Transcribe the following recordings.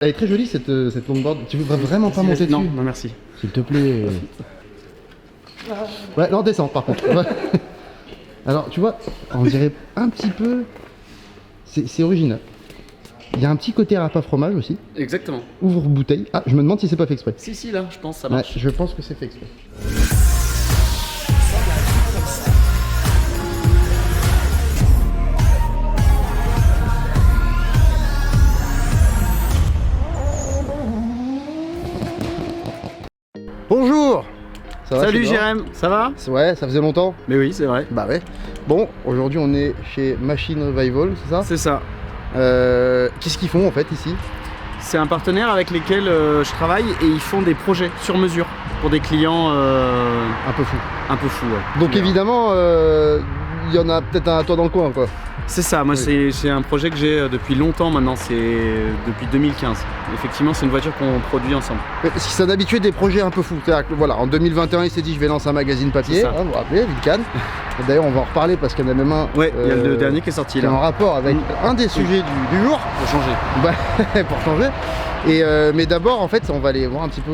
Elle est très jolie cette longboard. Tu voudrais vraiment pas monter dessus? Non, non merci. S'il te plaît. Ouais, non, descends par contre. Ouais. Alors, tu vois, on dirait un petit peu. C'est original. Il y a un petit côté râpe à fromage aussi. Exactement. Ouvre bouteille. Ah, je me demande si c'est pas fait exprès. Si, là, je pense que ça Ouais, marche. je pense que c'est fait exprès. Bonjour. Ça va, Salut Sylvain? Jérém, ça va? Ouais, ça faisait longtemps. Mais oui, c'est vrai. Bah ouais. Bon, aujourd'hui on est chez Machine Revival, c'est ça? C'est ça. Qu'est-ce qu'ils font en fait ici? C'est un partenaire avec lequel je travaille et ils font des projets sur mesure pour des clients Un peu fou. un peu fous. Ouais. Donc évidemment, il y en a peut-être un à toi dans le coin quoi. C'est ça, moi Oui. c'est un projet que j'ai depuis longtemps maintenant, c'est depuis 2015. Effectivement, c'est une voiture qu'on produit ensemble. Parce qu'il s'est habitué des projets un peu fous. C'est-à-dire que, voilà, en 2021, il s'est dit je vais lancer un magazine papier. C'est ça. Hein, vous vous rappelez, Vulcan. D'ailleurs, on va en reparler parce qu'il y en a même un. Ouais, il y a le dernier qui est sorti Qui est en là. rapport avec un des sujets du jour. Pour changer. Bah, pour changer. Et mais d'abord, en fait, on va aller voir un petit peu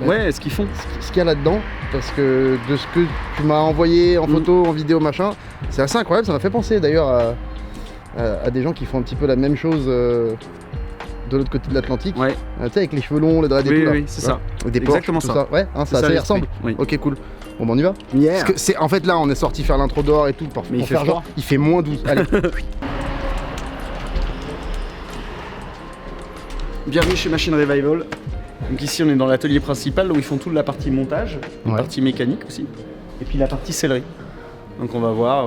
Ouais, ce qu'ils font. ce qu'il y a là-dedans. Parce que de ce que tu m'as envoyé en photo, en vidéo, machin, c'est assez incroyable. Ça m'a fait penser d'ailleurs à des gens qui font un petit peu la même chose de l'autre côté de l'Atlantique. Ouais, Tu sais, avec les cheveux longs, les dreads et oui, tout là. oui, c'est Tu vois, ça. avec des Porsche, Exactement tout ça. Ouais, hein, C'est ça y l'esprit. ressemble. Oui. Ok, cool. Bon, bah, on y va. Yeah. Parce que c'est en fait là, on est sorti faire l'intro dehors et tout pour Mais il fait faire genre, froid. il fait moins 12. Allez. Bienvenue chez Machine Revival. Donc ici on est dans l'atelier principal où ils font toute la partie montage, la Ouais. partie mécanique aussi, et puis la partie sellerie. Donc on va voir,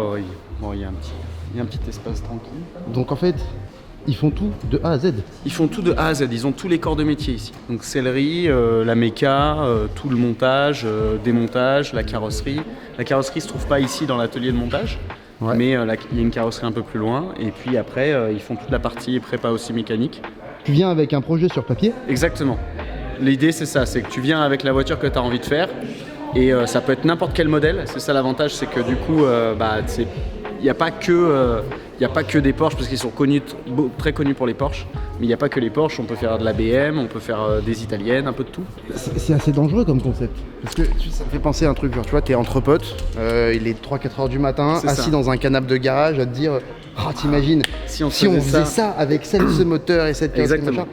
bon, il y a un petit espace tranquille. Donc en fait, ils font tout de A à Z. Ils font tout de A à Z, ils ont tous les corps de métier ici. Donc sellerie, la méca, tout le montage, démontage, la carrosserie. La carrosserie se trouve pas ici dans l'atelier de montage, Ouais. mais il y a une carrosserie un peu plus loin. Et puis après, ils font toute la partie prépa aussi mécanique. Tu viens avec un projet sur papier. Exactement. L'idée c'est ça, c'est que tu viens avec la voiture que tu as envie de faire et ça peut être n'importe quel modèle. C'est ça l'avantage, c'est que du coup, il n'y a pas que des Porsche parce qu'ils sont très connus pour les Porsche, mais il n'y a pas que les Porsche, on peut faire de la BM, on peut faire des italiennes, un peu de tout. C'est assez dangereux comme concept. Parce que ça me fait penser à un truc, genre tu vois, t'es entre potes, il est 3-4 heures du matin, C'est assis ça. dans un canapé de garage à te dire ah t'imagines, Si on si on faisait faisait ça avec ce moteur et cette carrosserie, Exactement. machin.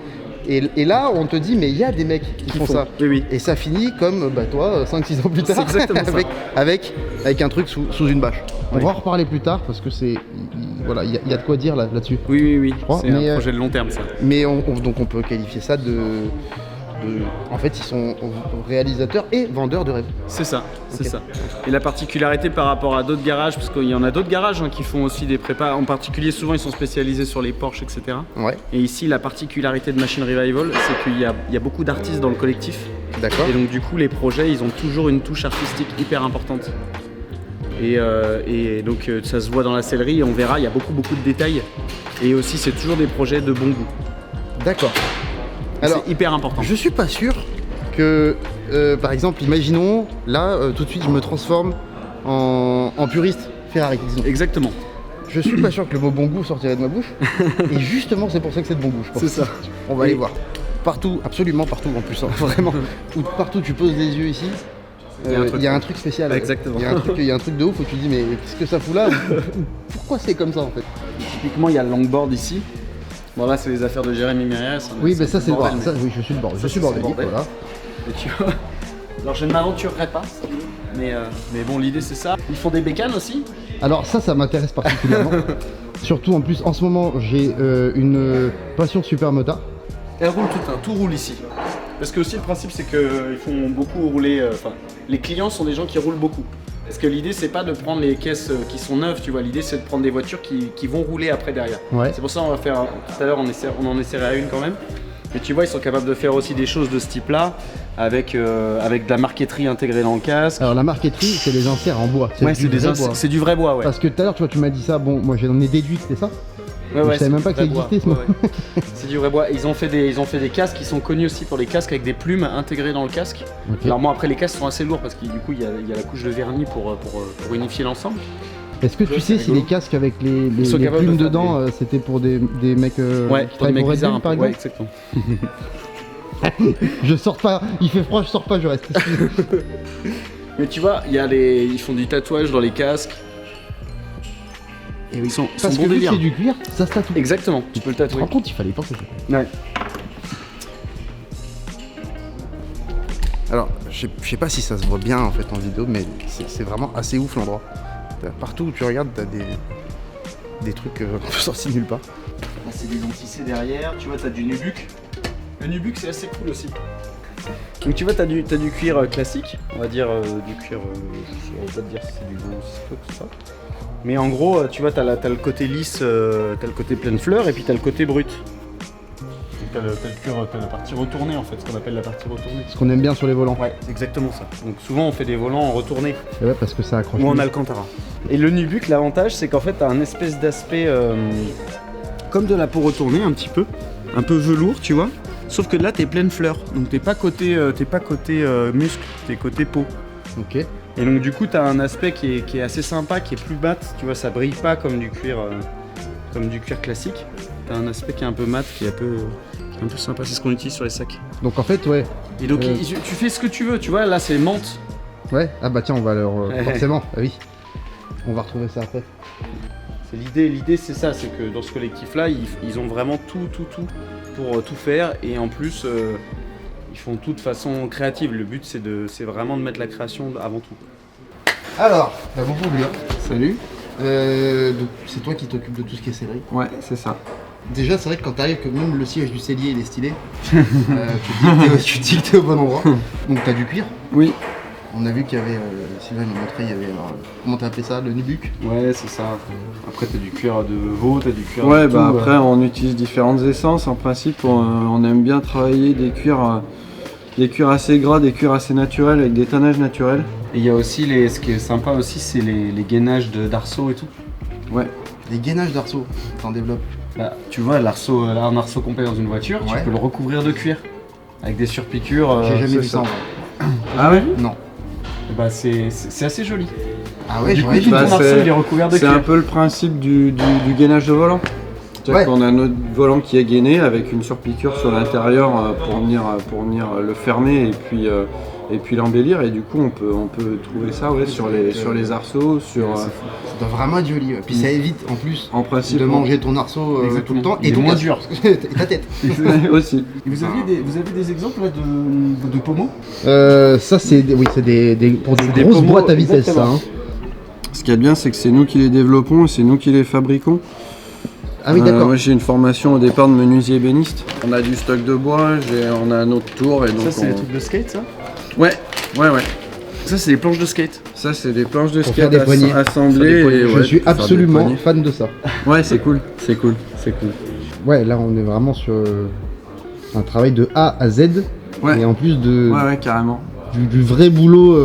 Et là on te dit mais il y a des mecs qui font ça. Oui, oui. Et ça finit comme bah, toi 5-6 ans plus tard C'est exactement ça. avec un truc sous une bâche. On Oui. va en reparler plus tard parce que voilà, il y a de quoi dire là-dessus. Oui, crois, c'est mais, un projet de long terme ça. Mais donc on peut qualifier ça en fait ils sont réalisateurs et vendeurs de rêves. C'est ça, c'est Ok. ça. Et la particularité par rapport à d'autres garages, parce qu'il y en a d'autres garages qui font aussi des prépas, en particulier souvent ils sont spécialisés sur les Porsche, etc. Ouais, Et ici la particularité de Machine Revival, c'est qu'il y a beaucoup d'artistes dans le collectif. d'accord. Et donc du coup les projets, ils ont toujours une touche artistique hyper importante. Et donc ça se voit dans la sellerie, on verra, il y a beaucoup de détails. Et aussi c'est toujours des projets de bon goût. D'accord. Alors, C'est hyper important. je suis pas sûr que, par exemple, imaginons, là, tout de suite, je me transforme en puriste Ferrari, disons. Exactement. Je suis pas sûr que le mot bon goût sortirait de ma bouche. Et justement, c'est pour ça que c'est de bon goût, je pense. C'est ça. On va aller Et- voir. Partout, absolument partout en plus, hein, vraiment. Partout tu poses les yeux ici, Il y a un truc. il y a un truc spécial. Exactement. Il y a un truc de ouf où tu te dis mais qu'est-ce que ça fout là? Pourquoi c'est comme ça en fait? Typiquement il y a le longboard ici. Bon là c'est les affaires de Jérémy Mériès. Oui, mais ça c'est le bordel, bordel. Ça, oui, je suis le bordel. Je Ça, suis c'est le bordélique, bordel. voilà. Et tu vois. Alors je ne m'aventurerai pas, mais bon l'idée c'est ça. Ils font des bécanes aussi. Alors ça m'intéresse particulièrement. Surtout en plus, en ce moment, j'ai une passion super motard. Elles roulent tout roule ici. Parce que aussi le principe c'est qu'ils font beaucoup rouler, les clients sont des gens qui roulent beaucoup. Parce que l'idée c'est pas de prendre les caisses qui sont neuves, tu vois, l'idée c'est de prendre des voitures qui vont rouler après derrière. Ouais. C'est pour ça qu'on va faire, tout à l'heure on en essaiera une quand même. Mais tu vois ils sont capables de faire aussi des choses de ce type là, avec de la marqueterie intégrée dans le casque. Alors la marqueterie, c'est des inserts en bois. Ouais, du vrai bois. c'est du vrai bois, ouais. Parce que tout à l'heure, tu vois, tu m'as dit ça. Bon, moi j'en ai déduit que c'était ça. Ouais, je ouais, savais c'est même du pas que ça vrai bois. existait, ce mot. Ouais, ouais. C'est du vrai bois. Ils ont fait des casques qui sont connus aussi pour les casques avec des plumes intégrées dans le casque. Ok. Alors moi après les casques sont assez lourds parce que du coup il y a la couche de vernis pour unifier l'ensemble. Est-ce que tu sais si les casques avec les plumes dedans, c'était pour des mecs qui travaillent pour Red Bull, par exemple? Ouais, exactement. Je sors pas, il fait froid, je sors pas, je reste ici. Mais tu vois, ils font du tatouage dans les casques. Et oui. Ils sont Parce bon que vu que délire. c'est du cuir, ça se tatoue. Exactement, tu peux le Tu te tatouer. rends compte, il fallait penser. Ouais. Alors, je sais pas si ça se voit bien en fait en vidéo, mais c'est vraiment assez ouf l'endroit. Partout où tu regardes, t'as des trucs un peu sortis nulle part. Là, c'est des denticés derrière, tu vois, t'as du nubuck. Le nubuck, c'est assez cool aussi. Donc tu vois, t'as du cuir classique, on va dire du cuir, je saurais pas te dire si c'est du gros ou si c'est ça. Mais en gros, tu vois, t'as le côté lisse, t'as le côté pleine fleur et puis t'as le côté brut. Donc t'as le cuir, t'as la partie retournée en fait, ce qu'on appelle la partie retournée. Ce qu'on aime bien sur les volants. Ouais, c'est exactement ça. Donc souvent on fait des volants en retourné Ouais, parce que ça accroche. ou en mieux. alcantara. Et le nubuck, l'avantage c'est qu'en fait t'as un espèce d'aspect comme de la peau retournée un petit peu, un peu velours, tu vois. Sauf que là t'es pleine fleur, donc t'es pas côté muscle, t'es côté peau. Ok. Et donc du coup t'as un aspect qui est assez sympa, qui est plus mat, tu vois, ça brille pas comme du cuir classique. T'as un aspect qui est un peu mat, qui est un peu sympa, c'est ce qu'on utilise sur les sacs. Donc en fait, ouais. Et donc tu fais ce que tu veux, tu vois, là c'est menthe. Ouais. Ah bah tiens, on va leur. Forcément, ah oui. On va retrouver ça après. C'est l'idée c'est ça, c'est que dans ce collectif là, ils ont vraiment tout pour tout faire et en plus ils font tout de façon créative. Le but c'est vraiment de mettre la création avant tout. Alors, bonjour Léa. Salut. Donc c'est toi qui t'occupes de tout ce qui est sellerie. Ouais, c'est ça. Déjà, c'est vrai que quand t'arrives, que même le siège du cellier il est stylé, tu te dis que t'es au bon endroit. Donc t'as du cuir. Oui. On a vu qu'il y avait, Sylvain m'a montré, il y avait, comment t'as appelé ça, le nubuck. Ouais, c'est ça. Après t'as du cuir de veau, t'as du cuir Ouais, de bah tout, après on utilise différentes essences. En principe, on aime bien travailler des cuirs assez gras, des cuirs assez naturels avec des tannages naturels. Et il y a aussi ce qui est sympa aussi, c'est les gainages d'arceaux et tout. Ouais. Des gainages d'arceaux, t'en développes. Bah, tu vois, un arceau complet dans une voiture, Ouais. tu peux le recouvrir de cuir avec des surpiqûres. J'ai jamais c'est vu ça en vrai. Ah ouais. Non. Et bah c'est assez joli. Ah ouais, Du coup, j'imagine. ton Bah, arceau il est recouvert de C'est cuir. un peu le principe du gainage de volant. C'est-à-dire Ouais. qu'on a notre volant qui est gainé avec une surpiqûre sur l'intérieur pour venir le fermer et puis l'embellir. Et du coup, on peut trouver ça sur les arceaux, sur. Ça doit vraiment être joli. Ouais. Puis ça évite en plus En principe, de manger ton arceau tout le temps Il est ton moins casque. dur. Et ta tête. aussi. Vous avez des exemples là, de pommeaux? Ça c'est pour des des grosses pommeaux, boîtes à vitesse, exactement. ça. Ce qu'il y a de bien, c'est que c'est nous qui les développons et c'est nous qui les fabriquons. Ah oui, d'accord. Moi j'ai une formation au départ de menuisier ébéniste. On a du stock de bois, on a un autre tour et donc Ça c'est des trucs de skate ça? Ouais. Ça c'est des planches de skate. Ça c'est des planches de Pour faire skate des poignées. assemblées. Et, Je ouais, suis pour faire des absolument poignées. fan de ça. Ouais, c'est cool. Ouais, là on est vraiment sur un travail de A à Z. Ouais. Et en plus de Ouais, carrément. du vrai boulot,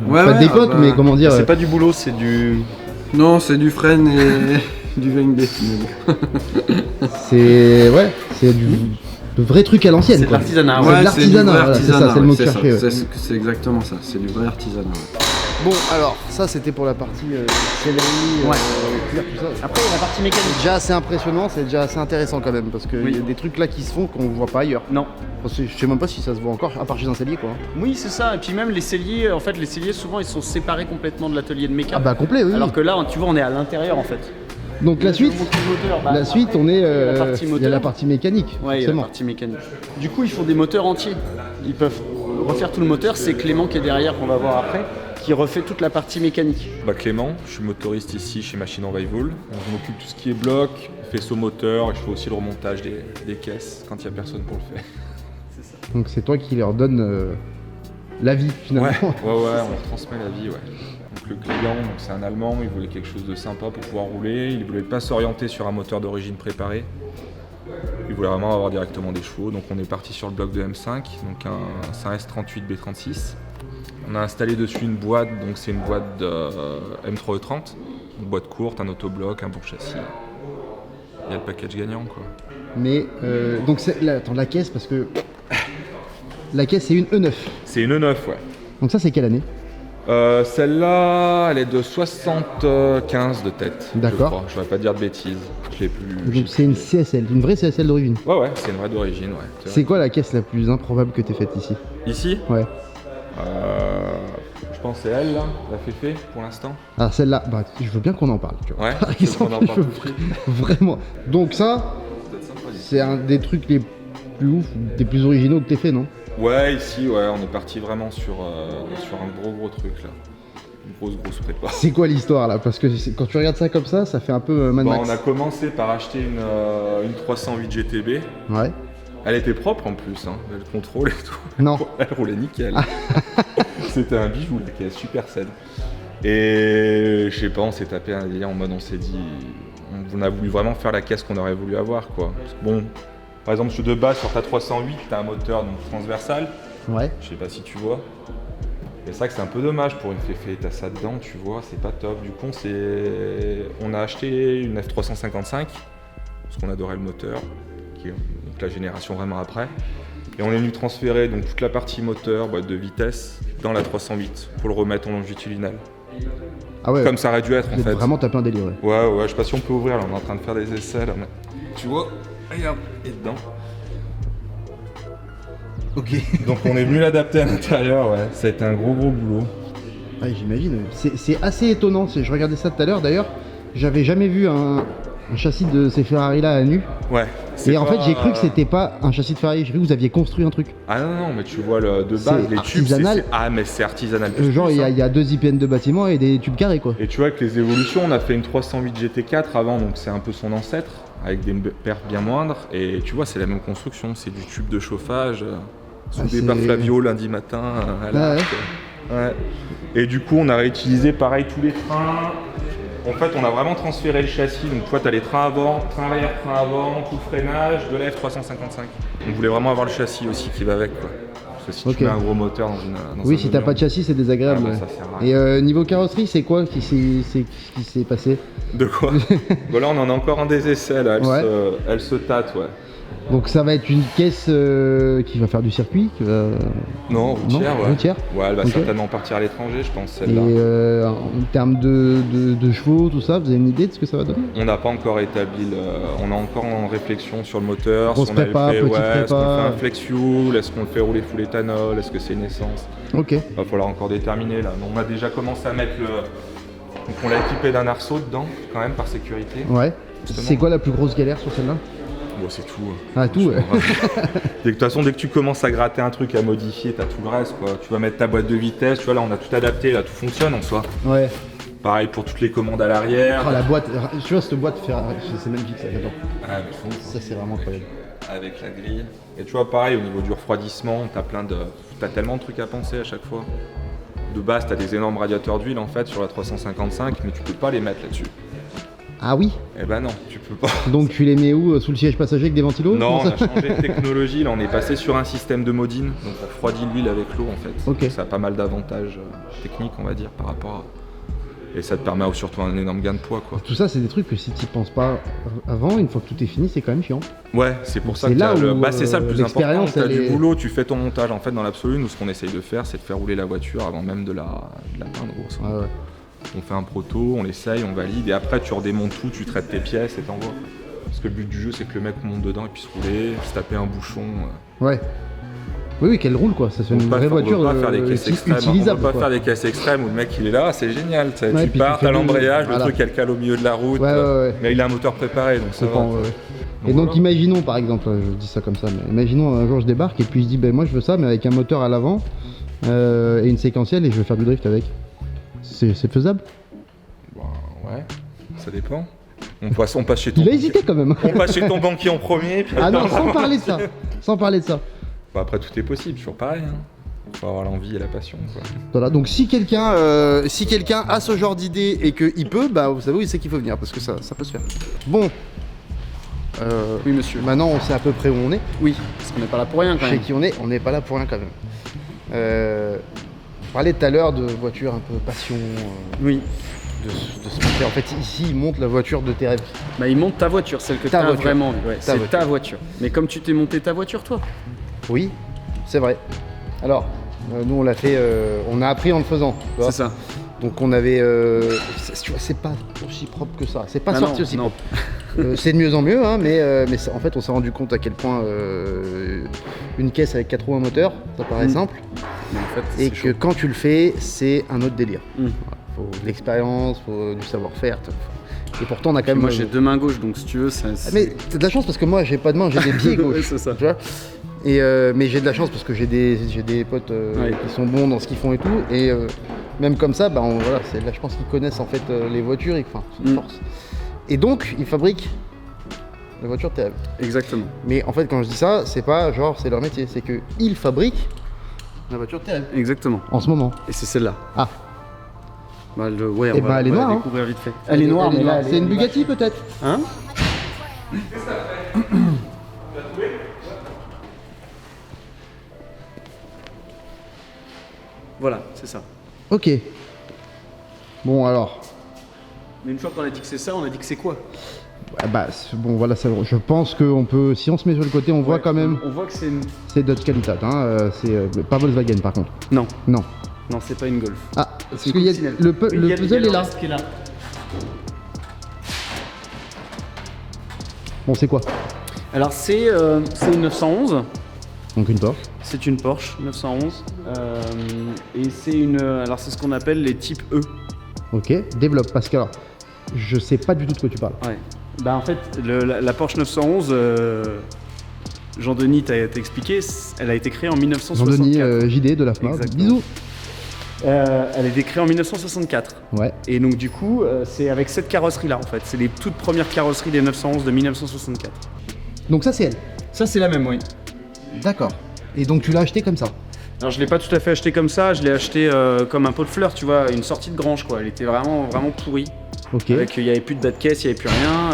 Ouais, pas ouais, d'époque, ah bah, mais comment dire. C'est pas du boulot, c'est du. Non, c'est du frêne et du VNB. C'est du vrai truc à l'ancienne. C'est de quoi. l'artisanat. Ouais, Ouais. de l'artisanat, voilà, c'est ça, c'est le mot que je cherchais, ouais. C'est exactement ça, c'est du vrai artisanat. Ouais. Bon, alors ça c'était pour la partie sellerie, Ouais. cuir, tout ça. Après il y a la partie mécanique. C'est déjà assez impressionnant, c'est déjà assez intéressant quand même parce qu'il Oui. y a des trucs là qui se font qu'on voit pas ailleurs. Non. Parce que je sais même pas si ça se voit encore, à part chez un cellier quoi. Oui, c'est ça. Et puis même les celliers, en fait, les celliers souvent ils sont séparés complètement de l'atelier de méca. Ah bah complet, oui. Alors que là, tu vois, on est à l'intérieur en fait. Donc la suite, Bah, la suite on est, il y a la partie il y a moteur. la partie mécanique. Ouais, il y a la forcément. partie mécanique. Du coup, ils font des moteurs entiers. Ils peuvent refaire tout le moteur. C'est Clément qui est derrière, qu'on va voir après, qui refait toute la partie mécanique. Bah Clément, je suis motoriste ici chez Machine en Rival. Je m'occupe de tout ce qui est bloc, faisceau moteur et je fais aussi le remontage des caisses quand il n'y a personne pour le faire. Donc c'est toi qui leur donne la vie finalement. Ouais, on leur transmet la vie, ouais. Donc le client, donc c'est un Allemand, il voulait quelque chose de sympa pour pouvoir rouler. Il voulait pas s'orienter sur un moteur d'origine préparé. Il voulait vraiment avoir directement des chevaux. Donc on est parti sur le bloc de M5, donc un 5S38 B36. On a installé dessus une boîte, donc c'est une boîte de M3E30. Une boîte courte, un autobloc, un bon châssis. Il y a le package gagnant quoi. Mais donc attends, la caisse parce que la caisse c'est une E9. C'est une E9, ouais. Donc ça c'est quelle année? Celle-là, elle est de 75 de tête. D'accord. Je ne vais pas dire de bêtises. Je l'ai plus. Donc c'est une CSL, une vraie CSL d'origine. Ouais, c'est une vraie d'origine, ouais. C'est quoi la caisse la plus improbable que t'aies faite ici? Ici, Ouais. je pense que c'est elle, là, la Féfé, pour l'instant. Ah celle-là, bah je veux bien qu'on en parle. Tu vois. Ouais, Par exemple, on en je parle veux tout de suite. vraiment. Donc ça, c'est un des trucs les plus ouf, des plus originaux que t'aies fait, non? Ouais, ici, ouais, on est parti vraiment sur un gros truc, là. Une grosse prépa. C'est quoi l'histoire là? Parce que quand tu regardes ça comme ça fait un peu Mad Bon, Max. on a commencé par acheter une 308 GTB. Ouais. Elle était propre en plus, hein. Le contrôle et tout. Non. Elle roulait nickel. C'était un bijou, la caisse, super saine. Et je sais pas, on s'est tapé un délire en mode, on s'est dit, on a voulu vraiment faire la caisse qu'on aurait voulu avoir, quoi. Parce que bon, par exemple, de base sur ta 308, t'as un moteur donc transversal. Ouais. Je sais pas si tu vois. Et c'est vrai que c'est un peu dommage pour une Féfé, t'as ça dedans, tu vois, c'est pas top. Du coup, on a acheté une F355, parce qu'on adorait le moteur, qui est donc la génération vraiment après. Et on est venu transférer donc toute la partie moteur, boîte de vitesse, dans la 308, pour le remettre en longitudinal. Ah ouais. Comme ça aurait dû être en Vous fait. êtes vraiment tapé un délire. Ouais. Ouais, je sais pas si on peut ouvrir, là, on est en train de faire des essais là. Tu vois, regarde, et dedans. Ok. Donc on est venu l'adapter à l'intérieur, ouais. Ça a été un gros boulot. Ouais, j'imagine. C'est assez étonnant. Je regardais ça tout à l'heure d'ailleurs. J'avais jamais vu un châssis de ces Ferrari là à nu. Ouais. Et en fait, j'ai cru que c'était pas un châssis de Ferrari. J'ai cru que vous aviez construit un truc. Ah non, mais tu vois de base, C'est les tubes, artisanal. Ah, mais c'est artisanal. Genre, il y a 2 IPN de bâtiment et des tubes carrés quoi. Et tu vois, avec les évolutions, on a fait une 308 GT4 avant, donc c'est un peu son ancêtre, avec des perfs bien moindres. Et tu vois, c'est la même construction, c'est du tube de chauffage, soudé par Flavio lundi matin à l'arc. Ouais. Et du coup, on a réutilisé pareil tous les trains. En fait, on a vraiment transféré le châssis. Donc, tu vois, tu as les trains avant, train arrière, train avant, tout le freinage de la F355. On voulait vraiment avoir le châssis aussi qui va avec, quoi. Parce que si tu mets un gros moteur dans une. Oui, si t'as pas de châssis, c'est désagréable. Ah, bah, ça sert à rien. Et niveau carrosserie, c'est quoi qui s'est passé? De quoi? Bon, là, on en a encore un des essais, là. Elle se tâte, ouais. Donc ça va être une caisse qui va faire du circuit qui va... Non, routière, ouais. Routière. Ouais, elle va Ok. certainement partir à l'étranger, je pense, Et celle-là. en termes de chevaux, tout ça, vous avez une idée de ce que ça va donner? On n'a pas encore établi on est encore en réflexion sur le moteur. Grosse Si on avait prépa, fait, petite est-ce qu'on prépa. fait un flex fuel, est-ce qu'on le fait rouler full éthanol, est-ce que c'est une essence? Ok. Va falloir encore déterminer là. On a déjà commencé à mettre donc on l'a équipé d'un arceau dedans, quand même, par sécurité. Ouais. Justement. C'est quoi la plus grosse galère sur celle-là? Bon, c'est tout. Ah, tout, ouais. De toute façon, dès que tu commences à gratter un truc, à modifier, t'as tout le reste, quoi. Tu vas mettre ta boîte de vitesse, tu vois, là on a tout adapté, là tout fonctionne en soi. Ouais. Pareil pour toutes les commandes à l'arrière. Oh, la boîte, tu vois cette boîte Ferrari, c'est magnifique ça, j'adore. Ah, mais fou, Ça c'est vraiment incroyable. avec la grille. Et tu vois, pareil, au niveau du refroidissement, t'as tellement de trucs à penser à chaque fois. De base, t'as des énormes radiateurs d'huile en fait sur la 355, mais tu peux pas les mettre là-dessus. Ah oui? Eh ben non, tu peux pas. Donc tu les mets où? Sous le siège passager avec des ventilos? Non, on Comment a ça changé de technologie, là on est passé sur un système de modine, donc on refroidit l'huile avec l'eau en fait. Ok. Donc, ça a pas mal d'avantages techniques on va dire par rapport à... Et ça te permet surtout un énorme gain de poids quoi. Tout ça c'est des trucs que si tu penses pas avant, une fois que tout est fini, c'est quand même chiant. Ouais, c'est pour ça C'est que là t'as où, c'est ça le plus important, l'expérience, t'as elle du est- boulot, tu fais ton montage en fait dans l'absolu, nous ce qu'on essaye de faire c'est de faire rouler la voiture avant même de la peindre grosso modo. Ouais, ouais. On fait un proto, on l'essaye, on valide et après tu redémontes tout, tu traites tes pièces et t'envoies. Parce que le but du jeu c'est que le mec monte dedans et puisse rouler, se taper un bouchon. Ouais. Oui, qu'elle roule quoi, ça fait une vraie voiture on peut pas faire des caisses extrêmes, utilisable. on peut pas quoi. faire des caisses extrêmes où le mec il est là, c'est génial. Ouais, Tu puis pars, tu fais t'as le- l'embrayage, voilà. le truc elle cale au milieu de la route. Ouais. Mais il a un moteur préparé donc ça Je va. comprends, ouais. Et donc voilà. imaginons par exemple, je dis ça comme ça, mais imaginons un jour je débarque et puis je dis ben moi je veux ça mais avec un moteur à l'avant et une séquentielle et je veux faire du drift avec. C'est faisable? Bah, ouais, ça dépend. On passe chez ton Il a hésité quand même. On passe chez ton banquier en premier. Puis Ah non, sans parler de ça. Sans parler de ça. Bah, après tout est possible, toujours pareil. Hein. Faut avoir l'envie et la passion quoi. Voilà, donc si quelqu'un a ce genre d'idée et qu'il peut, bah vous savez où c'est qu'il faut venir parce que ça peut se faire. Bon. Oui, monsieur. Maintenant on sait à peu près où on est. Oui, parce qu'on n'est pas là pour rien quand Chez même. qui on n'est pas là pour rien quand même. On parlait tout à l'heure de voiture un peu passion, Oui. de se monter. En fait ici il monte la voiture de tes rêves. Bah, il monte ta voiture, celle que Ta tu as voiture. vraiment envie. Ouais, Ta c'est ta voiture. Mais comme tu t'es monté ta voiture, toi. Oui, c'est vrai. Alors, Nous, on l'a fait, on a appris en le faisant. Tu vois. C'est ça. Donc on avait, tu vois, c'est pas aussi propre que ça. C'est pas sorti aussi propre. C'est de mieux en mieux, hein, mais en fait, on s'est rendu compte à quel point une caisse avec 4 roues, un moteur, ça paraît simple, Mais en fait, et c'est que chaud. quand tu le fais, c'est un autre délire. Voilà. Faut de l'expérience, faut du savoir-faire. Et pourtant, on a quand Puis même. moi j'ai 2 mains gauches, donc si tu veux, ça. Mais t'as de la chance parce que moi, j'ai pas de main, j'ai des pieds gauches. Ouais, c'est ça. Tu vois. Et mais j'ai de la chance parce que j'ai des potes Ouais. qui sont bons dans ce qu'ils font et tout. Et même comme ça, bah, voilà, c'est là, je pense qu'ils connaissent en fait les voitures, enfin, c'est une force. Et donc, ils fabriquent la voiture TAV. Exactement. Mais en fait, quand je dis ça, c'est pas genre c'est leur métier, c'est qu'ils fabriquent la voiture TAV Exactement. en ce moment. Et c'est celle-là. Ah, Ouais, Eh on bah, elle est on va noire, la hein. découvrir vite fait. Elle est noire, mais là, c'est une Bugatti peut-être. Hein? Voilà, c'est ça. Ok. Bon alors. Mais une fois qu'on a dit que c'est ça, on a dit que c'est quoi? Bon voilà, je pense qu'on peut, si on se met sur le côté, on voit quand même, On voit que c'est une. c'est Dodge Qualitat, hein, c'est pas Volkswagen par contre. Non, Non. non, c'est pas une Golf. Ah, parce C'est qu'il y a Coccinelle. le Oui, il y a- puzzle il y a est là. reste qui est là. Bon, c'est quoi? Alors c'est une 911. Donc une Porsche. C'est une Porsche 911. Et c'est une. Alors c'est ce qu'on appelle les types E. Ok, développe, parce que alors, je sais pas du tout de quoi tu parles. Ouais. Bah en fait, la Porsche 911, Jean-Denis t'a expliqué, elle a été créée en 1964. Jean-Denis JD de la FMA, Exactement. bisous. Elle a été créée en 1964. Ouais, Et donc du coup, c'est avec cette carrosserie-là en fait. C'est les toutes premières carrosseries des 911 de 1964. donc ça c'est elle. Ça c'est la même, oui. D'accord. Et donc tu l'as acheté comme ça. Alors je l'ai pas tout à fait acheté comme ça, je l'ai acheté comme un pot de fleurs, tu vois, une sortie de grange quoi. Elle était vraiment pourrie. Ok. Avec, il n'y avait plus de bas de caisse, il n'y avait plus rien,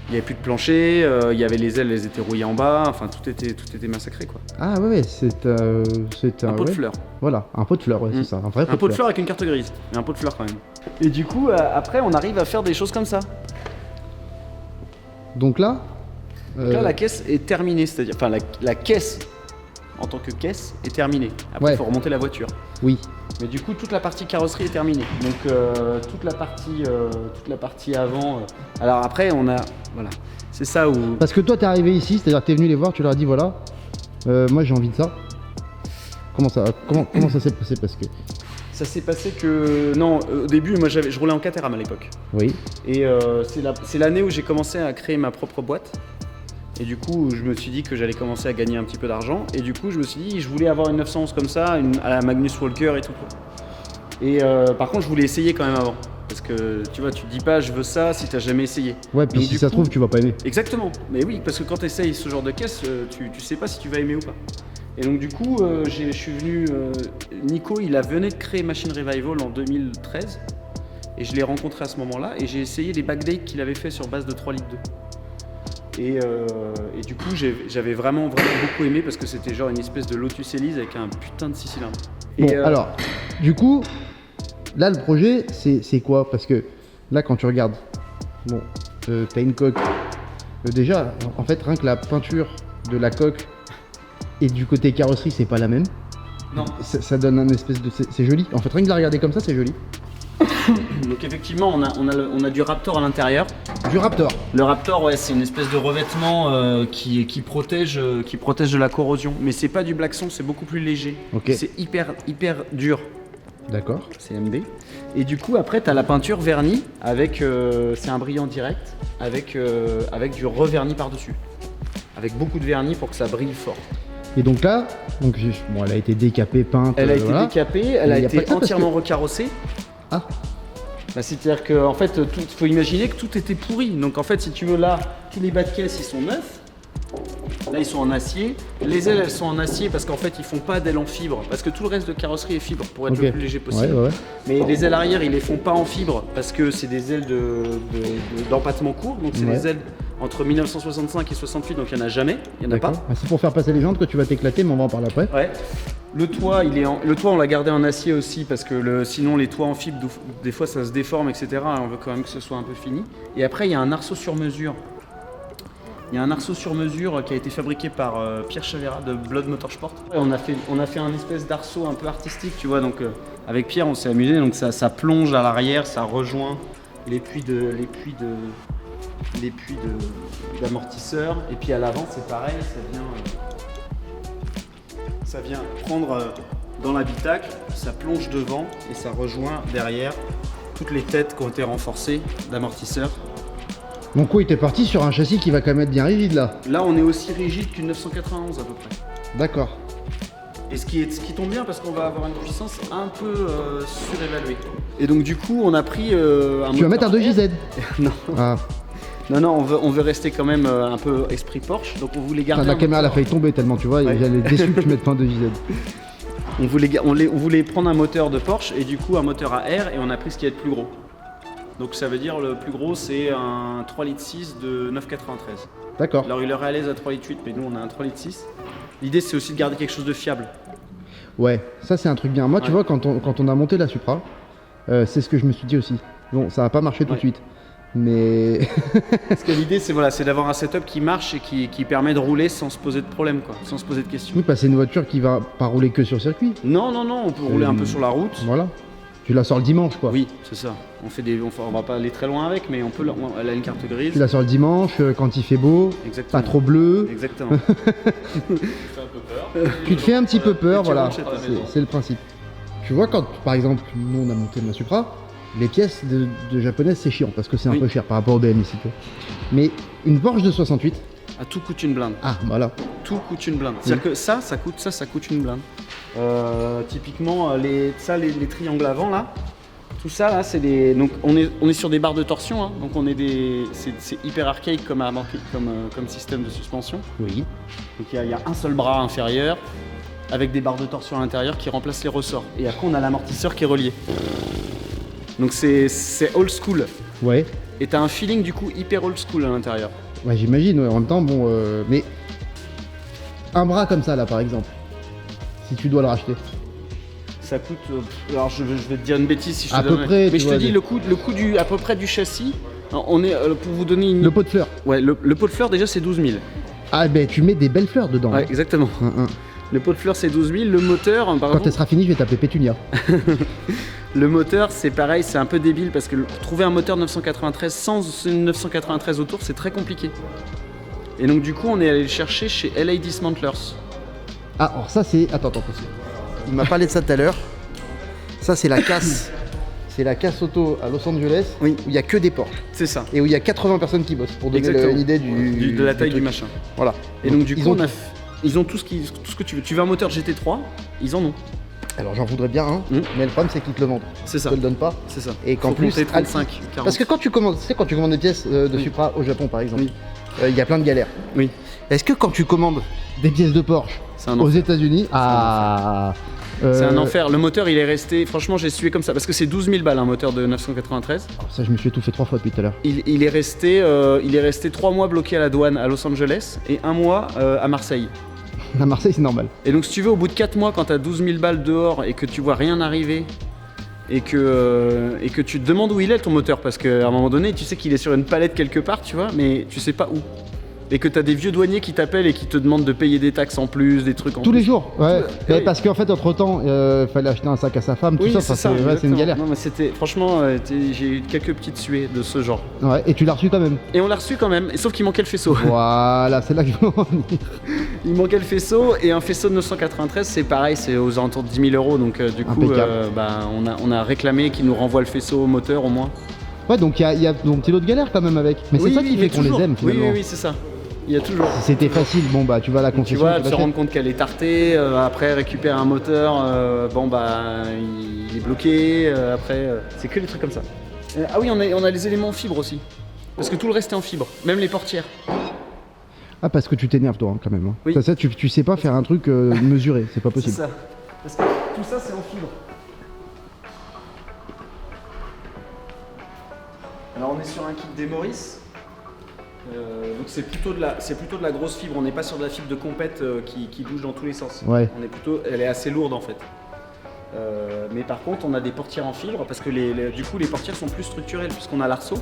il n'y avait plus de plancher, il y avait les ailes, elles étaient rouillées en bas, enfin tout était massacré quoi. Ah ouais, c'est Un pot de ouais. fleurs. Voilà, un pot de fleurs, ouais, c'est ça, un vrai Un pot de fleurs avec une carte grise, mais un pot de fleurs quand même. Et du coup, après, on arrive à faire des choses comme ça. Donc là, Donc là, la caisse est terminée, c'est-à-dire, enfin, la caisse en tant que caisse est terminée. Après, il Ouais. faut remonter la voiture. oui. Mais du coup, toute la partie carrosserie est terminée. Donc, toute la partie avant. Alors après, on a, voilà, c'est ça où. Parce que toi t'es arrivé ici, c'est-à-dire que t'es venu les voir, tu leur as dit voilà, moi j'ai envie de ça. Comment ça s'est passé? Parce que. Ça s'est passé que non, au début, moi, je roulais en Caterham à l'époque. Oui. Et c'est l'année où j'ai commencé à créer ma propre boîte. Et du coup, je me suis dit que j'allais commencer à gagner un petit peu d'argent. Et du coup, je me suis dit, je voulais avoir une 911 comme ça, à la Magnus Walker et tout. Et par contre, je voulais essayer quand même avant. Parce que tu vois, tu te dis pas, je veux ça si t'as jamais essayé. Ouais, puis Donc, si du ça se coup- trouve, tu vas pas aimer. Exactement. Mais oui, parce que quand tu essayes ce genre de caisse, tu sais pas si tu vas aimer ou pas. Et donc, du coup, je suis venu. Nico, il venait de créer Machine Revival en 2013. Et je l'ai rencontré à ce moment-là. Et j'ai essayé les backdates qu'il avait fait sur base de 3 litres d'eau. Et du coup, j'avais vraiment beaucoup aimé parce que c'était genre une espèce de Lotus Elise avec un putain de 6 cylindres. Bon, Et, alors, du coup, là, le projet, c'est quoi? Parce que là, quand tu regardes, bon, t'as une coque. Déjà, en fait, rien que la peinture de la coque et du côté carrosserie, c'est pas la même. Non. Ça donne un espèce de. C'est joli. En fait, rien que de la regarder comme ça, c'est joli. Donc effectivement, on a du Raptor à l'intérieur. Du Raptor. Le Raptor, ouais, c'est une espèce de revêtement qui protège de la corrosion. Mais c'est pas du Blackson, c'est beaucoup plus léger. Ok. C'est hyper dur. D'accord. C'est MD. Et du coup, après, tu as la peinture vernie avec. C'est un brillant direct avec du revernis par-dessus. Avec beaucoup de vernis pour que ça brille fort. Et donc là, bon, elle a été décapée, peinte. Elle a été voilà. décapée, elle Mais a y a pas été que ça, parce entièrement que- recarrossée. Ah, Bah, c'est-à-dire que en fait, faut imaginer que tout était pourri. Donc en fait, si tu veux, là, tous les bas de caisse, ils sont neufs. Là, ils sont en acier. Les ailes, elles sont en acier parce qu'en fait, ils font pas d'ailes en fibre. Parce que tout le reste de carrosserie est fibre pour être ok. le plus léger possible. Ouais. Mais les ailes arrière, ils les font pas en fibre parce que c'est des ailes d'empattement court. Donc c'est Ouais. des ailes entre 1965 et 68. Donc il y en a jamais. Il y en a pas. D'accord. Ah, c'est pour faire passer les jantes que tu vas t'éclater, mais on va en parler après. Ouais. Le toit, le toit, on l'a gardé en acier aussi parce que sinon les toits en fibre, des fois ça se déforme, etc. On veut quand même que ce soit un peu fini. Et après, il y a un arceau sur mesure Il y a un arceau sur mesure qui a été fabriqué par Pierre Chavera de Blood Motorsport. Et on a fait un espèce d'arceau un peu artistique, tu vois. Donc avec Pierre, on s'est amusé. Donc ça plonge à l'arrière, ça rejoint les puits d'amortisseurs. Et puis à l'avant, c'est pareil, ça vient prendre dans l'habitacle, ça plonge devant et ça rejoint derrière toutes les têtes qui ont été renforcées d'amortisseurs. Donc oui, t'es parti sur un châssis qui va quand même être bien rigide là. Là, on est aussi rigide qu'une 991 à peu près. D'accord. Et ce qui tombe bien parce qu'on va avoir une puissance un peu surévaluée. Et donc du coup, on a pris un Tu vas mettre un 2JZ? Non. Ah. Non, on veut rester quand même un peu esprit Porsche, donc on voulait garder. La caméra elle a failli tomber tellement, tu vois, Ouais. elle est déçue que tu mettes pas un 2JZ. On voulait prendre un moteur de Porsche et du coup un moteur à air et on a pris ce qui est le plus gros. Donc ça veut dire le plus gros c'est un 3,6 litres de 9,93. D'accord. Alors il est réalise à 3,8 litres mais nous on a un 3,6 litres. L'idée c'est aussi de garder quelque chose de fiable. Ouais, ça c'est un truc bien. Moi, tu vois, quand on a monté la Supra, c'est ce que je me suis dit aussi. Bon, ça va pas marcher tout de suite. Mais Parce que l'idée c'est d'avoir un setup qui marche et qui permet de rouler sans se poser de problème, quoi, sans se poser de questions. oui, c'est une voiture qui va pas rouler que sur circuit. Non, on peut rouler un peu sur la route. Voilà. Tu la sors le dimanche, quoi. Oui, c'est ça. On va pas aller très loin avec, mais elle a une carte grise. Tu la sors le dimanche quand il fait beau, Exactement. pas trop bleu. Exactement. Tu te fais un petit peu peur, Et tu voilà. rentres chez toi. C'est le principe. Tu vois, quand par exemple, nous on a monté ma Supra, les pièces de japonaises c'est chiant parce que c'est un Oui. peu cher par rapport au BM ici. Mais une Porsche de 68, Ah, tout coûte une blinde. ah voilà. Tout coûte une blinde. C'est-à-dire que ça coûte une blinde. Typiquement, les triangles avant là, tout ça là, c'est des. Donc on est sur des barres de torsion, hein, donc c'est hyper archaïque comme système de suspension. Oui. Donc il y a un seul bras inférieur avec des barres de torsion à l'intérieur qui remplacent les ressorts. Et après on a l'amortisseur qui est relié. Donc c'est old school. Ouais. Et t'as un feeling du coup hyper old school à l'intérieur. Ouais, j'imagine. Ouais. En même temps, bon, mais un bras comme ça là, par exemple, si tu dois le racheter. Ça coûte. Alors je vais te dire une bêtise si je te À peu donne. près, Mais tu je te vois, dis des- le coût à peu près du châssis. On est pour vous donner une. Le pot de fleurs. Ouais, le pot de fleurs déjà c'est 12 000. Ah ben tu mets des belles fleurs dedans. Ouais, exactement. Le pot de fleurs c'est 12 000. Le moteur, par Quand elle contre, sera finie, je vais t'appeler Pétunia. le moteur c'est pareil, c'est un peu débile parce que trouver un moteur 993 sans une 993 autour c'est très compliqué. Et donc du coup on est allé le chercher chez LA Dismantlers. Ah, alors ça c'est. Attends. Il m'a parlé de ça tout à l'heure. Ça c'est la casse. C'est la casse auto à Los Angeles, Oui. où il y a que des Porsche C'est ça. et où il y a 80 personnes qui bossent pour donner Exactement. une idée De la taille du truc. machin. Voilà. Et donc du coup ils ont ils ont tout ce que tu veux. Tu veux un moteur GT3, ils en ont. Alors j'en voudrais bien un, mais le problème c'est qu'ils te le vendent. C'est Ils ça. te le donnent pas. C'est ça. Et qu'en Faut plus, compter 35, 40. Parce que quand tu commandes, tu sais, quand tu commandes des pièces de Oui. Supra au Japon par exemple, Oui. il y a plein de galères. Oui. Est-ce que quand tu commandes des pièces de Porsche C'est un aux enfer. États-Unis, C'est un enfer. Le moteur, il est resté. Franchement, j'ai sué comme ça parce que c'est 12 000 balles un moteur de 993. Ça, je me suis étouffé 3 fois depuis tout à l'heure. Il est resté 3 mois bloqué à la douane à Los Angeles et 1 mois à Marseille. À Marseille, c'est normal. Et donc, si tu veux, au bout de 4 mois, quand t'as 12 000 balles dehors et que tu vois rien arriver et que tu te demandes où il est ton moteur parce qu'à un moment donné, tu sais qu'il est sur une palette quelque part, tu vois, mais tu sais pas où. Et que t'as des vieux douaniers qui t'appellent et qui te demandent de payer des taxes en plus, des trucs en Tous plus. les jours, ouais. Oui. Parce qu'en fait, entre temps, fallait acheter un sac à sa femme, tout Oui, ça, c'est enfin, ça. ouais, c'est une exactement. galère. Non, mais c'était franchement, j'ai eu quelques petites suées de ce genre. Ouais, et tu l'as reçu quand même. Et on l'a reçu quand même, sauf qu'il manquait le faisceau. Voilà, c'est là que je veux en venir. Il manquait le faisceau et un faisceau de 993, c'est pareil, c'est aux alentours de 10 000 €. Donc du coup, Impeccable. on a réclamé qu'il nous renvoie le faisceau au moteur au moins. Ouais, donc il y a donc petit lot de galère quand même avec. Mais c'est ça qui fait qu'on les aime Oui, finalement. oui, c'est ça. Il y a toujours. Si c'était facile, bon bah tu vas à la Tu concession. vois, tu se l'achètes. rendre compte qu'elle est tartée, après récupérer un moteur, il est bloqué, c'est que des trucs comme ça. Ah oui, on a les éléments en fibre aussi. Parce que tout le reste est en fibre, même les portières. Ah, parce que tu t'énerves toi hein, quand même. Hein. Oui. Ça, tu sais pas faire un truc mesuré, c'est pas C'est possible. ça. Parce que tout ça c'est en fibre. Alors on est sur un kit des Maurice. Donc c'est plutôt de la grosse fibre, on n'est pas sur de la fibre de compète qui bouge dans tous les sens. Ouais. Elle est assez lourde en fait. Mais par contre on a des portières en fibre parce que du coup les portières sont plus structurelles puisqu'on a l'arceau,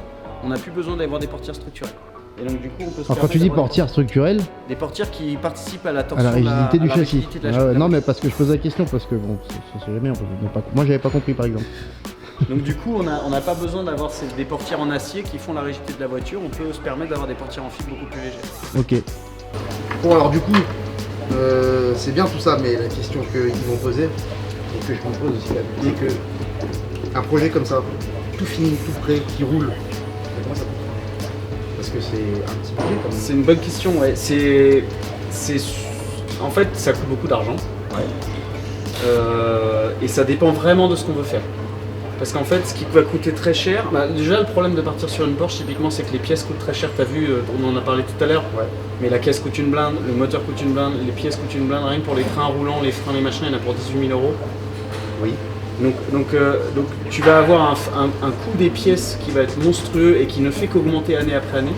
on n'a plus besoin d'avoir des portières structurelles. Et donc du coup, on peut se Alors, quand permettre tu dis d'avoir portière structurelle, des portières qui participent à la à torsion, la rigidité du à la châssis. rigidité de la Ah ouais, châssis. non, mais parce que je pose la question, parce que bon, ça c'est jamais, moi j'avais pas compris par exemple. Donc du coup, on n'a pas besoin d'avoir des portières en acier qui font la rigidité de la voiture. On peut se permettre d'avoir des portières en fibre beaucoup plus légères. Ok. Bon, alors du coup, c'est bien tout ça, mais la question qu'ils m'ont posée, et que je me pose aussi, c'est que un projet comme ça, tout fini, tout prêt, qui roule, comment ça coûte? Parce que c'est un petit budget quand même. C'est une bonne question, ouais. En fait, ça coûte beaucoup d'argent. Et ça dépend vraiment de ce qu'on veut faire. Parce qu'en fait, ce qui va coûter très cher, déjà le problème de partir sur une Porsche, typiquement, c'est que les pièces coûtent très cher. T'as vu, on en a parlé tout à l'heure, mais la caisse coûte une blinde, le moteur coûte une blinde, les pièces coûtent une blinde, rien que pour les trains roulants, les freins, les machins, il y en a pour 18 000 €. Oui. Donc tu vas avoir un coût des pièces qui va être monstrueux et qui ne fait qu'augmenter année après année.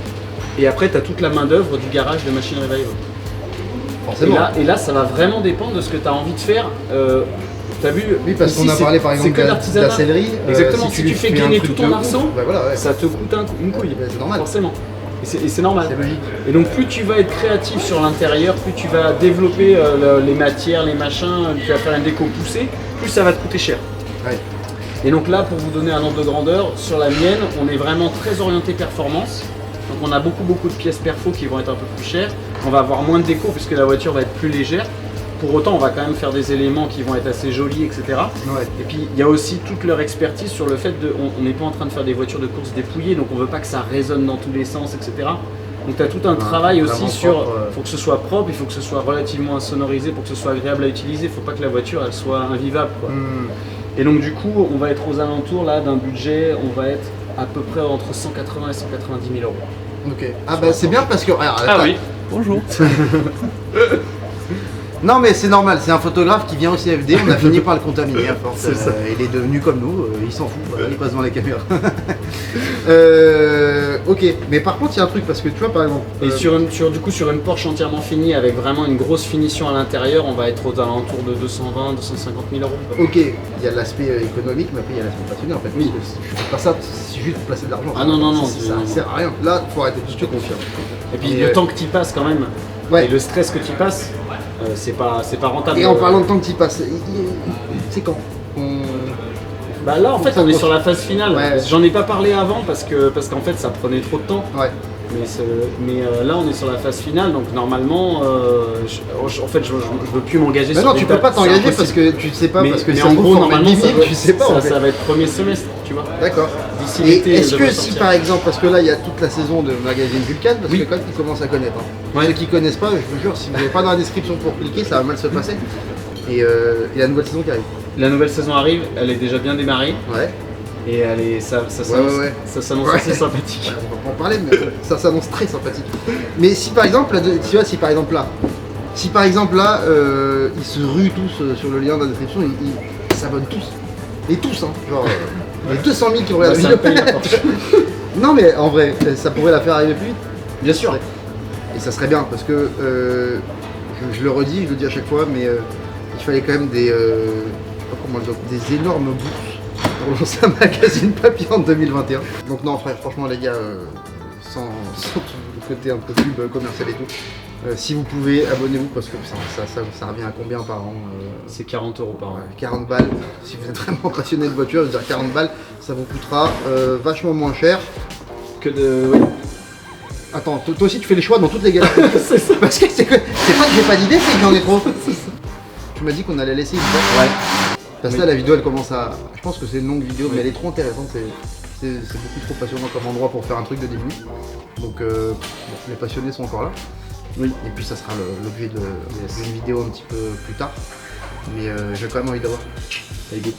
Et après, tu as toute la main d'œuvre du garage de Machine Revival. Forcément. Et là, ça va vraiment dépendre de ce que tu as envie de faire. T'as vu, Oui, parce ici, qu'on a parlé par exemple c'est que de l'artisanat. la sellerie. Exactement, si tu fais gainer tout ton arceau, bah voilà, ouais. ça te coûte une couille. C'est normal. Forcément. Et c'est normal. C'est logique. Et donc plus tu vas être créatif sur l'intérieur, plus tu vas développer les matières, les machins, tu vas faire une déco poussée, plus ça va te coûter cher. Ouais. Et donc là, pour vous donner un ordre de grandeur, sur la mienne, on est vraiment très orienté performance. Donc on a beaucoup de pièces perfo qui vont être un peu plus chères. On va avoir moins de déco puisque la voiture va être plus légère. Pour autant, on va quand même faire des éléments qui vont être assez jolis, etc. Ouais. Et puis, il y a aussi toute leur expertise sur le fait de... On n'est pas en train de faire des voitures de course dépouillées, donc on veut pas que ça résonne dans tous les sens, etc. Donc tu as tout un travail aussi sur... Il faut que ce soit propre, il faut que ce soit relativement insonorisé pour que ce soit agréable à utiliser. Il ne faut pas que la voiture elle soit invivable, quoi. Et donc du coup, on va être aux alentours là d'un budget, on va être à peu près entre 180 et 190 000 €. Ok. Ah bah c'est bien parce que... regarde, Ah oui, bonjour. Non mais c'est normal, c'est un photographe qui vient au CFD, on a fini par le contaminer à force. C'est ça. Il est devenu comme nous, il s'en fout, voilà, il passe devant la caméra. Ok, mais par contre il y a un truc parce que tu vois par exemple... Et sur une Porsche entièrement finie avec vraiment une grosse finition à l'intérieur, on va être aux alentours de 220 250 000 €. Ok, il y a l'aspect économique, mais après il y a l'aspect passionné en fait. Oui. Parce que je fais pas ça c'est juste pour placer de l'argent. Ah non, non, non, Ça sert à rien. Là, faut arrêter, je te confirme. Et puis le temps que tu y passes quand même, Ouais. et le stress que tu y passes, c'est pas rentable. Et en parlant de temps que tu passes, c'est quand Bah là en fait on est sur la phase finale. Ouais. J'en ai pas parlé avant parce qu'en fait ça prenait trop de temps. Ouais. Mais là on est sur la phase finale donc normalement en fait je veux plus m'engager Mais sur non, des tu peux dates, pas c'est t'engager impossible. parce que tu sais pas, Mais parce que mais ça en se gros trouve, normalement 10 000, tu sais pas en fait. ça va être premier semestre, tu vois. D'accord. D'ici Et l'été, est-ce je que devrais si sortir. par exemple, parce que là il y a toute la saison de Magazine Vulcan, parce Oui. que quand ils commencent à connaître, hein. Ouais. Ceux qui connaissent pas, je vous jure, si vous n'avez pas dans la description pour cliquer, ça va mal se passer. Et la nouvelle saison qui arrive. La nouvelle saison arrive, elle est déjà bien démarrée Ouais. et ça s'annonce ouais. ça s'annonce Ouais. assez sympathique. On va pas en parler, mais ça s'annonce très sympathique. Mais si par exemple, là, tu vois, si par exemple là, ils se ruent tous sur le lien de la description, ils s'abonnent tous. Et tous, hein. Genre, les 200 000 qui regardent la Ça vidéo. paye la Porsche. Non mais en vrai, ça pourrait la faire arriver plus vite. Bien sûr. Et ça serait bien parce que je le redis, je le dis à chaque fois, mais il fallait quand même des, je sais pas comment le dire, des énormes bourses pour lancer un magazine papier en 2021. Donc non frère, franchement les gars, sans le côté un peu pub commercial et tout, si vous pouvez, abonnez-vous parce que ça revient à combien par an C'est 40 € par an. 40 balles, si vous êtes vraiment passionné de voiture, je veux dire 40 balles, ça vous coûtera vachement moins cher. Que de. Oui. Attends, toi aussi tu fais les choix dans toutes les galères. C'est ça. Parce que c'est pas que j'ai pas d'idée, c'est qu'il y en a trop. Tu m'as dit qu'on allait laisser une fois. Ouais. Parce que Oui. là la vidéo elle commence à... Je pense que c'est une longue vidéo mais elle est trop intéressante, c'est beaucoup trop passionnant comme endroit pour faire un truc de début. Donc bon, les passionnés sont encore là. Oui. Et puis ça sera l'objet d'une vidéo un petit peu plus tard. Mais j'ai quand même envie d'avoir. Allez, go.